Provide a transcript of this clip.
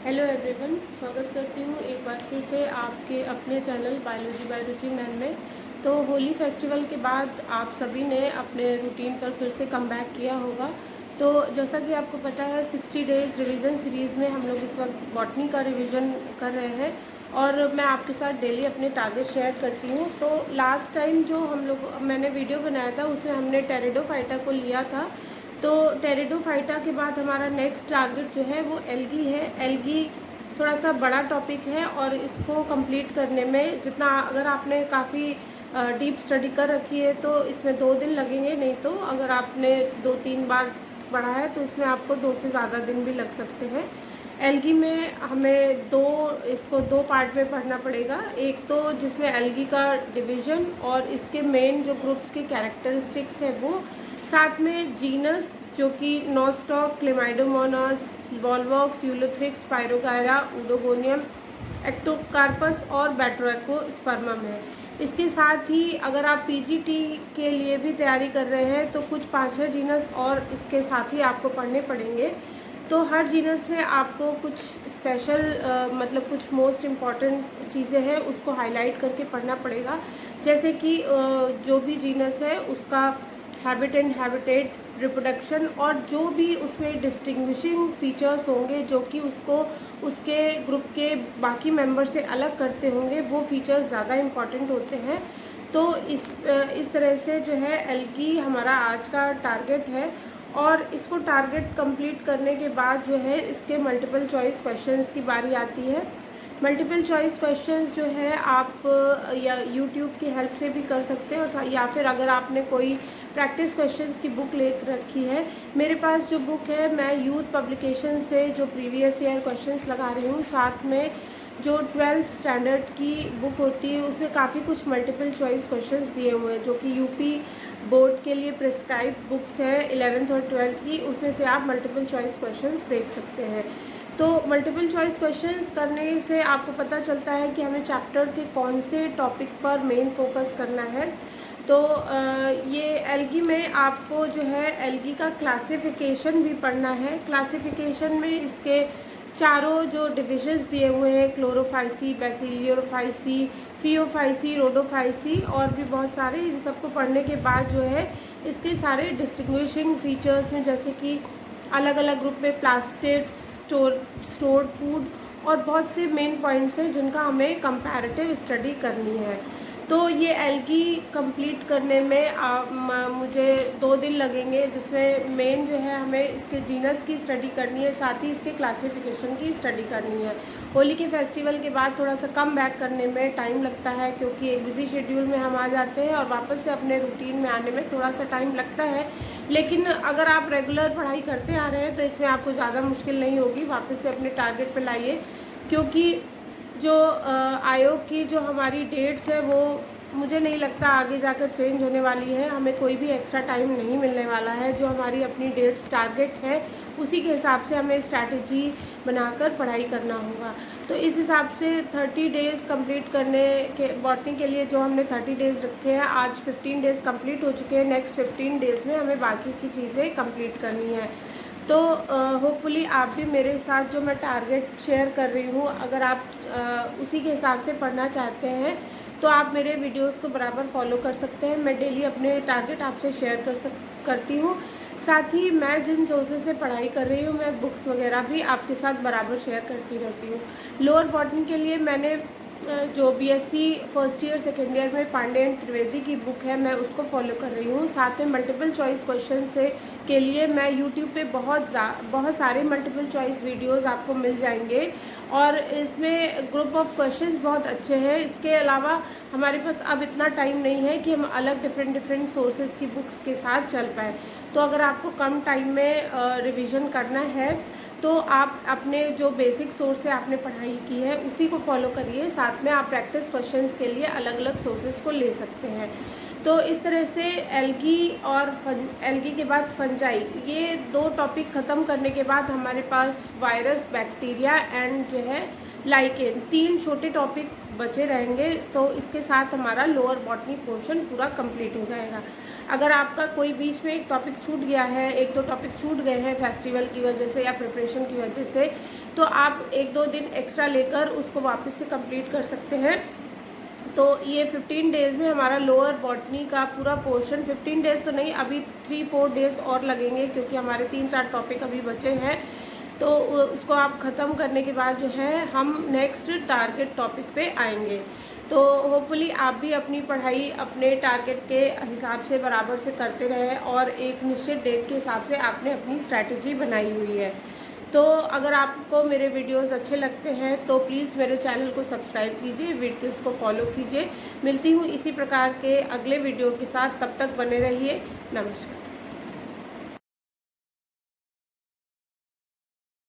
Hello everyone, स्वागत करती हूँ एक बार फिर से आपके अपने channel biology by Ruchi man में। तो होली फेस्टिवल के बाद आप सभी ने अपने रूटीन पर फिर से कम बैक किया होगा। तो जैसा कि आपको पता है 60 डेज़ रिवीजन सीरीज़ में हम लोग इस वक्त बॉटनी का रिवीजन कर रहे हैं और मैं आपके साथ डेली अपने टारगेट शेयर करती हूँ। तो लास्ट टाइम जो मैंने वीडियो बनाया था उसमें हमने टेरिडोफाइटा को लिया था। तो टेरिडोफाइटा के बाद हमारा नेक्स्ट टारगेट जो है वो एल्गी है। एल्गी थोड़ा सा बड़ा टॉपिक है और इसको कंप्लीट करने में जितना अगर आपने काफ़ी डीप स्टडी कर रखी है तो इसमें 2 दिन लगेंगे, नहीं तो अगर आपने 2-3 बार पढ़ा है तो इसमें आपको 2 से ज़्यादा दिन भी लग सकते हैं। एल्गी में हमें इसको दो पार्ट में पढ़ना पड़ेगा। एक तो जिसमें एल्गी का डिवीज़न और इसके मेन जो ग्रुप्स के कैरेक्टरिस्टिक्स है वो, साथ में जीनस जो कि Nostoc, Chlamydomonas, Volvox, Ulothrix, Spirogyra, Oedogonium, Ectocarpus और बैट्रोएकोस्पर्मम है। इसके साथ ही अगर आप पीजीटी के लिए भी तैयारी कर रहे हैं तो कुछ 5-6 जीनस और इसके साथ ही आपको पढ़ने पड़ेंगे। तो हर जीनस में आपको कुछ स्पेशल मतलब कुछ मोस्ट इम्पॉर्टेंट चीज़ें हैं उसको हाईलाइट करके पढ़ना पड़ेगा। जैसे कि जो भी जीनस है उसका हैबिट एंड हैबिटेट, रिप्रोडक्शन और जो भी उसमें डिस्टिंग्विशिंग फीचर्स होंगे जो कि उसको उसके ग्रुप के बाकी मेंबर से अलग करते होंगे, वो फीचर्स ज़्यादा इम्पॉर्टेंट होते हैं। तो इस तरह से जो है एल्गी हमारा आज का टारगेट है और इसको टारगेट कंप्लीट करने के बाद जो है इसके मल्टीपल चॉइस क्वेश्चंस की बारी आती है। मल्टीपल चॉइस क्वेश्चंस जो है आप या यूट्यूब की हेल्प से भी कर सकते हैं और या फिर अगर आपने कोई प्रैक्टिस क्वेश्चंस की बुक ले रखी है, मेरे पास जो बुक है मैं यूथ पब्लिकेशन से जो प्रीवियस ईयर क्वेश्चंस लगा रही हूँ, साथ में जो 12th स्टैंडर्ड की बुक होती है उसमें काफ़ी कुछ मल्टीपल चॉइस क्वेश्चंस दिए हुए हैं जो कि यूपी बोर्ड के लिए प्रिस्क्राइब बुक्स है 11th और 12th की, उसमें से आप मल्टीपल चॉइस क्वेश्चंस देख सकते हैं। तो मल्टीपल चॉइस क्वेश्चंस करने से आपको पता चलता है कि हमें चैप्टर के कौन से टॉपिक पर मेन फोकस करना है। तो ये एल्गी में आपको जो है एल्गी का क्लासिफिकेशन भी पढ़ना है। क्लासिफिकेशन में इसके चारों जो डिविजन्स दिए हुए हैं, क्लोरोफाइसी, बेसिलियोफाइसी, फियोफाइसी, रोडोफाइसी और भी बहुत सारे, इन सबको पढ़ने के बाद जो है इसके सारे डिस्टिंग्विशिंग फीचर्स में जैसे कि अलग अलग ग्रुप में प्लास्टिड्स, स्टोर्ड फूड और बहुत से मेन पॉइंट्स हैं जिनका हमें कंपैरेटिव स्टडी करनी है। तो ये एल्गी कंप्लीट करने में मुझे 2 दिन लगेंगे, जिसमें मेन जो है हमें इसके जीनस की स्टडी करनी है, साथ ही इसके क्लासिफिकेशन की स्टडी करनी है। होली के फेस्टिवल के बाद थोड़ा सा कम बैक करने में टाइम लगता है क्योंकि एक बिज़ी शेड्यूल में हम आ जाते हैं और वापस से अपने रूटीन में आने में थोड़ा सा टाइम लगता है। लेकिन अगर आप रेगुलर पढ़ाई करते आ रहे हैं तो इसमें आपको ज़्यादा मुश्किल नहीं होगी। वापस से अपने टारगेट पर लाइए, क्योंकि जो आयोग की जो हमारी डेट्स है वो मुझे नहीं लगता आगे जाकर चेंज होने वाली है। हमें कोई भी एक्स्ट्रा टाइम नहीं मिलने वाला है। जो हमारी अपनी डेट्स टारगेट है उसी के हिसाब से हमें स्ट्रैटेजी बनाकर पढ़ाई करना होगा। तो इस हिसाब से 30 डेज़ कंप्लीट करने के बॉटनी के लिए जो हमने 30 डेज़ रखे हैं, आज 15 डेज़ कंप्लीट हो चुके हैं। नेक्स्ट 15 डेज़ में हमें बाकी की चीज़ें कंप्लीट करनी है। तो होपफुली आप भी मेरे साथ जो मैं टारगेट शेयर कर रही हूँ, अगर आप उसी के हिसाब से पढ़ना चाहते हैं तो आप मेरे वीडियोस को बराबर फॉलो कर सकते हैं। मैं डेली अपने टारगेट आपसे शेयर करती हूँ। साथ ही मैं जिन सोर्सेज से पढ़ाई कर रही हूँ, मैं बुक्स वगैरह भी आपके साथ बराबर शेयर करती रहती हूँ। लोअर बॉटनी के लिए मैंने जो BSc first year second year में पांडे एंड त्रिवेदी की बुक है मैं उसको फॉलो कर रही हूँ। साथ में मल्टीपल चॉइस क्वेश्चन से के लिए मैं यूट्यूब पे बहुत सारे मल्टीपल चॉइस वीडियोस आपको मिल जाएंगे और इसमें ग्रुप ऑफ क्वेश्चंस बहुत अच्छे हैं। इसके अलावा हमारे पास अब इतना टाइम नहीं है कि हम अलग डिफरेंट सोर्सेज की बुक्स के साथ चल पाए। तो अगर आपको कम टाइम में रिवीजन करना है तो आप अपने जो बेसिक सोर्स से आपने पढ़ाई की है उसी को फॉलो करिए। साथ में आप प्रैक्टिस क्वेश्चंस के लिए अलग अलग सोर्सेज को ले सकते हैं। तो इस तरह से एल्गी और एल्गी के बाद फंजाई, ये 2 टॉपिक ख़त्म करने के बाद हमारे पास वायरस, बैक्टीरिया एंड जो है लाइकेन, 3 छोटे टॉपिक बचे रहेंगे तो इसके साथ हमारा लोअर बॉटनी पोर्शन पूरा कंप्लीट हो जाएगा। अगर आपका कोई बीच में एक टॉपिक छूट गया है, 1-2 टॉपिक छूट गए हैं फेस्टिवल की वजह से या प्रिपरेशन की वजह से, तो आप 1-2 दिन एक्स्ट्रा लेकर उसको वापस से कंप्लीट कर सकते हैं। तो ये 15 डेज़ में हमारा लोअर बॉटनी का पूरा पोर्शन, 15 डेज़ तो नहीं, अभी 3-4 डेज़ और लगेंगे क्योंकि हमारे 3-4 टॉपिक अभी बचे हैं। तो उसको आप ख़त्म करने के बाद जो है हम नेक्स्ट टारगेट टॉपिक पे आएंगे। तो होपफुली आप भी अपनी पढ़ाई अपने टारगेट के हिसाब से बराबर से करते रहें और एक निश्चित डेट के हिसाब से आपने अपनी स्ट्रैटेजी बनाई हुई है। तो अगर आपको मेरे वीडियोस अच्छे लगते हैं तो प्लीज़ मेरे चैनल को सब्सक्राइब कीजिए, वीडियोस को फॉलो कीजिए। मिलती हूँ इसी प्रकार के अगले वीडियो के साथ, तब तक बने रहिए। नमस्कार।